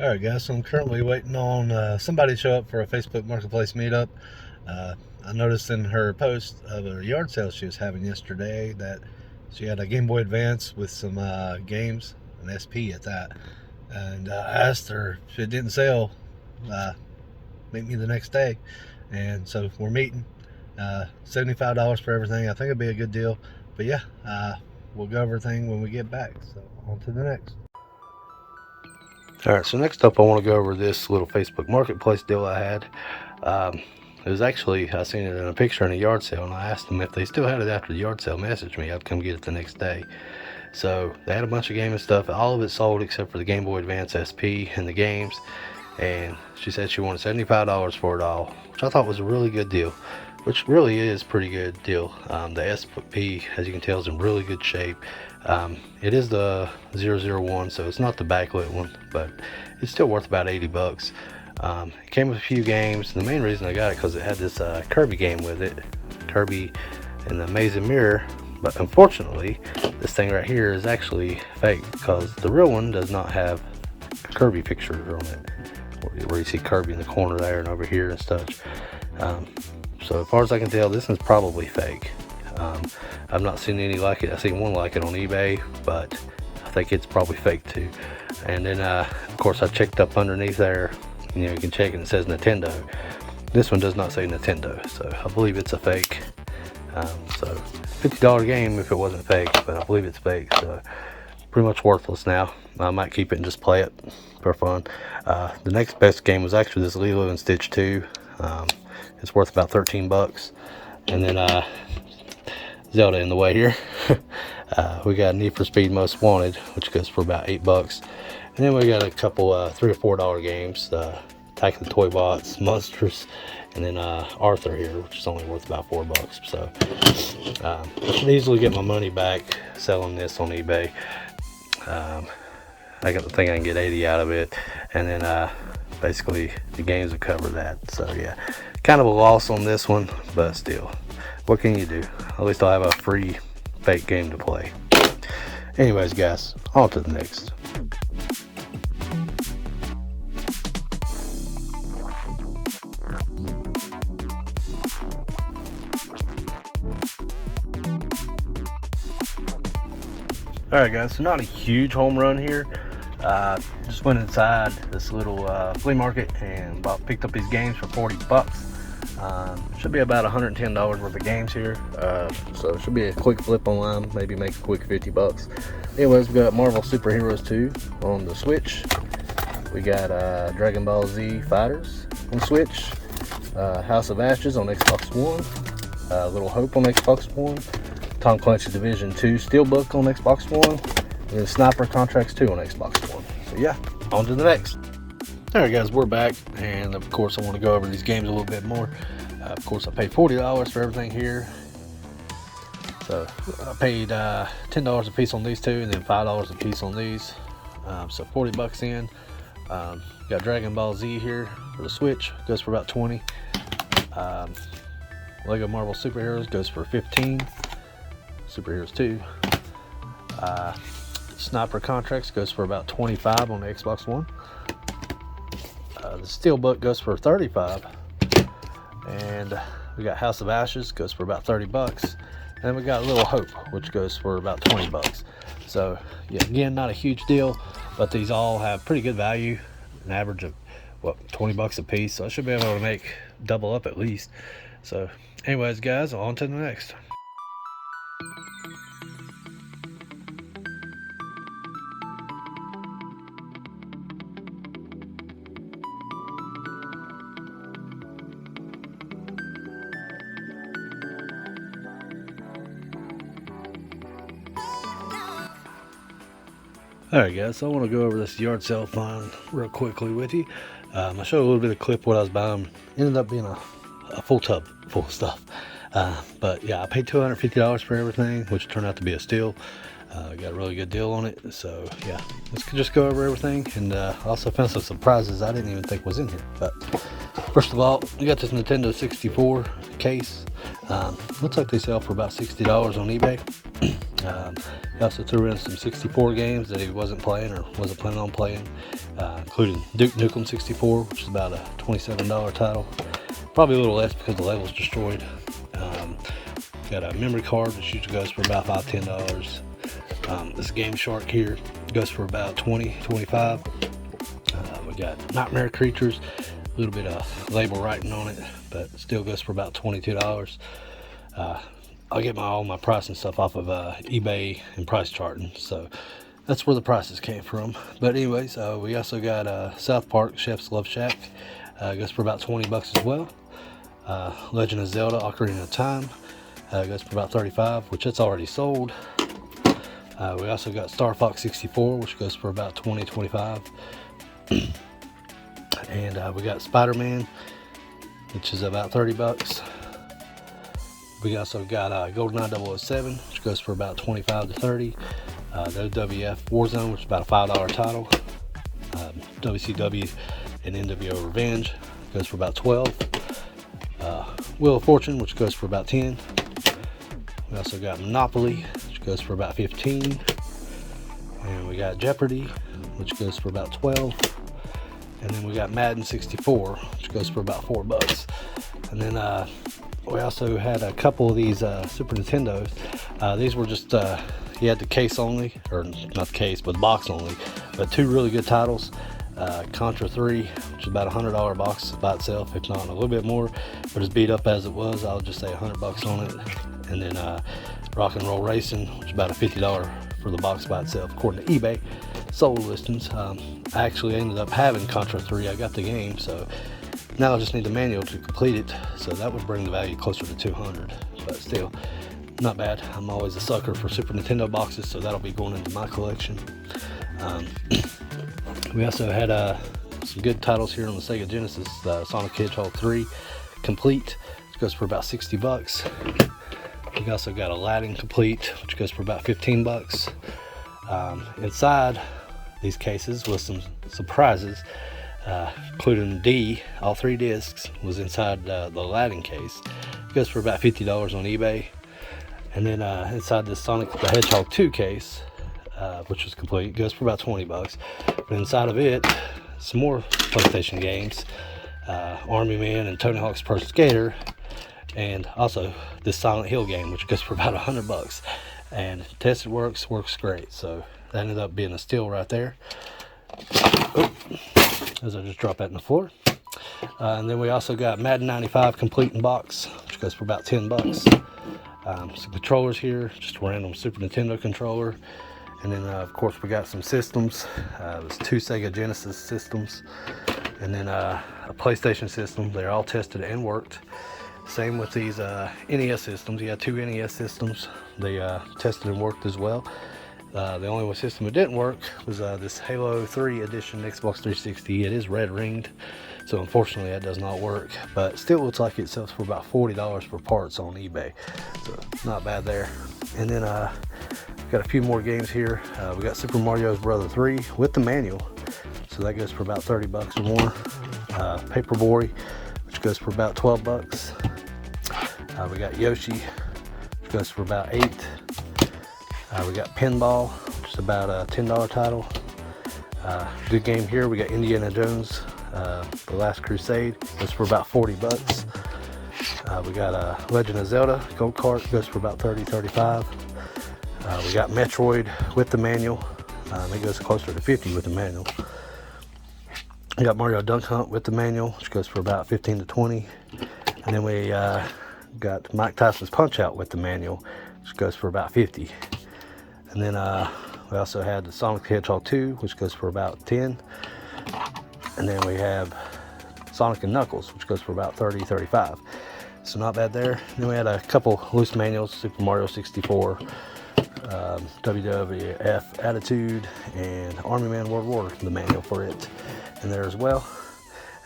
Alright guys, so I'm currently waiting on somebody to show up for a Facebook Marketplace meetup. Uh, I noticed in her post of a yard sale she was having yesterday that she had a Game Boy Advance with some games, an SP at that. And I asked her if it didn't sell, uh, meet me the next day. And so we're meeting. $75 for everything. I think it'd be a good deal. But yeah, we'll go over everything when we get back. So on to the next. Alright, so next up I want to go over this little Facebook Marketplace deal I had. It was actually, I seen it in a picture in a yard sale, and I asked them if they still had it after the yard sale messaged me, I'd come get it the next day. So they had a bunch of gaming stuff, all of it sold except for the Game Boy Advance SP and the games, and she said she wanted $75 for it all, which I thought was a really good deal, which really is a pretty good deal. The SP, as you can tell, is in really good shape. It is the 001, so it's not the backlit one, but it's still worth about 80 bucks. It came with a few games. The main reason I got it because it had this Kirby game with it, Kirby and the Amazing Mirror. But unfortunately, this thing right here is actually fake because the real one does not have Kirby pictures on it, where you see Kirby in the corner there and over here and such. So as far as I can tell, this is probably fake. I've not seen any like it. I've seen one like it on eBay, but I think it's probably fake too. And then of course I checked up underneath there. You can check and it says Nintendo. This one does not say Nintendo, so I believe it's a fake. So $50 game if it wasn't fake, but I believe it's fake, so pretty much worthless now. I might keep it and just play it for fun. The next best game was actually this Lilo and Stitch 2. It's worth about 13 bucks. And then Zelda in the way here. We got Need for Speed Most Wanted, which goes for about 8 bucks. And then we got a couple $3 or $4 games, Attack of the Toy Bots, Monsters, and then Arthur here, which is only worth about 4 bucks. So I should easily get my money back selling this on eBay. I think I can get 80 out of it, and then basically the games will cover that. So yeah, kind of a loss on this one, but still, what can you do? At least I'll have a free fake game to play. Anyways guys, on to the next. Alright guys, so not a huge home run here. Just went inside this little flea market and picked up these games for 40 bucks. Should be about $110 worth of games here. So it should be a quick flip online, maybe make a quick 50 bucks. Anyways, we got Marvel Super Heroes 2 on the Switch. We got Dragon Ball Z Fighters on Switch. House of Ashes on Xbox One. Little Hope on Xbox One. Tom Clancy's Division 2 Steelbook on Xbox One, and then Sniper Contracts 2 on Xbox One. So yeah, on to the next. Alright guys, we're back, and of course I want to go over these games a little bit more. Of course I paid $40 for everything here. So I paid $10 a piece on these two, and then $5 a piece on these. So 40 bucks in. Got Dragon Ball Z here for the Switch, goes for about 20. Lego Marvel Superheroes goes for 15. Superheroes 2. Sniper Contracts goes for about 25 on the Xbox One. The Steelbook goes for 35. And we got House of Ashes, goes for about 30 bucks. And then we got Little Hope, which goes for about 20 bucks. So yeah, again, not a huge deal, but these all have pretty good value, an average of 20 bucks a piece. So I should be able to make double up at least. So anyways guys, on to the next. Alright guys, so I want to go over this yard sale find real quickly with you. I showed a little bit of clip of what I was buying. Ended up being a full tub full of stuff. But yeah, I paid $250 for everything, which turned out to be a steal. Got a really good deal on it. So yeah, let's just go over everything. And I also found some surprises I didn't even think was in here. But first of all, we got this Nintendo 64 case. Looks like they sell for about $60 on eBay. He also threw in some 64 games that he wasn't playing or wasn't planning on playing, including Duke Nukem 64, which is about a $27 title. Probably a little less because the level's destroyed. Got a memory card which usually goes for about $5-10. This Game Shark here goes for about $20-25. We got Nightmare Creatures, a little bit of label writing on it, but still goes for about $22. I get all my pricing stuff off of eBay and price charting, so that's where the prices came from. But anyways, we also got South Park Chef's Love Shack. Goes for about $20 as well. Legend of Zelda Ocarina of Time goes for about $35, which it's already sold. We also got Star Fox 64, which goes for about $20-25. And we got Spider-Man, which is about $30. We also got GoldenEye 007, which goes for about $25-30. The WWF Warzone, which is about a $5 title. WCW and NWO Revenge goes for about $12. Wheel of Fortune, which goes for about $10. We also got Monopoly, which goes for about $15. And we got Jeopardy, which goes for about $12. And then we got Madden 64, which goes for about $4. And then we also had a couple of these Super Nintendos. These were just, you had the case only, or not the case, but the box only. But two really good titles. Contra 3, which is about a $100 box by itself, if not a little bit more. But as beat up as it was, I'll just say $100 on it. And then Rock and Roll Racing, which is about a $50 for the box by itself, according to eBay sold listings. I actually ended up having Contra 3. I got the game, so now I just need the manual to complete it. So that would bring the value closer to $200, but still not bad. I'm always a sucker for Super Nintendo boxes, so that'll be going into my collection. We also had some good titles here on the Sega Genesis. Sonic Hedgehog 3 Complete, which goes for about $60. We also got Aladdin Complete, which goes for about $15. Inside these cases was some surprises, including all 3 discs was inside the Aladdin case. It goes for about $50 on eBay. And then inside the Sonic the Hedgehog 2 case, which was complete, goes for about $20. But inside of it, some more PlayStation games, Army Man and Tony Hawk's Pro Skater, and also this Silent Hill game, which goes for about $100. And tested works great, so that ended up being a steal right there. As I just dropped that in the floor. And then we also got Madden 95 Complete in Box, which goes for about $10. Some controllers here, just a random Super Nintendo controller. And then of course we got some systems. It was 2 Sega Genesis systems, and then a PlayStation system. They're all tested and worked. Same with these NES systems. You had 2 NES systems. They tested and worked as well. The only system that didn't work was this Halo 3 edition Xbox 360. It is red ringed, so unfortunately that does not work, but still looks like it sells for about $40 for parts on eBay, so not bad there. And then got a few more games here. We got Super Mario Bros. 3 with the manual, so that goes for about $30 or more. Paperboy, which goes for about $12. We got Yoshi, which goes for about $8. We got Pinball, which is about a $10 title. Good game here. We got Indiana Jones, The Last Crusade, goes for about $40. We got Legend of Zelda Gold Kart, goes for about $30-35. We got Metroid with the manual. It goes closer to $50 with the manual. We got Mario Dunk Hunt with the manual, which goes for about $15-20. And then we got Mike Tyson's Punch Out with the manual, which goes for about $50. And then we also had the Sonic the Hedgehog 2, which goes for about $10. And then we have Sonic and Knuckles, which goes for about $30-35. So not bad there. Then we had a couple loose manuals, Super Mario 64, WWF Attitude, and Army Man World War, the manual for it in there as well.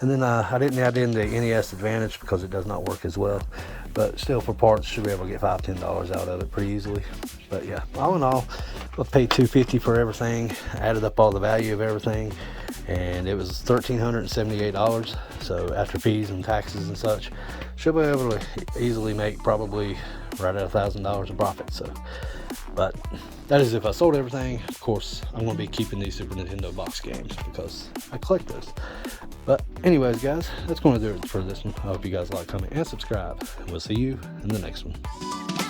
And then I didn't add in the NES Advantage because it does not work as well, but still for parts should be able to get $5-10 out of it pretty easily. But yeah, all in all, I paid $250 for everything, added up all the value of everything, and it was $1,378. So after fees and taxes and such, should be able to easily make probably right at $1,000 of profit. So, but that is if I sold everything. Of course, I'm going to be keeping these Super Nintendo box games because I collect those. But anyways, guys, that's going to do it for this one. I hope you guys like, comment, and subscribe. And we'll see you in the next one.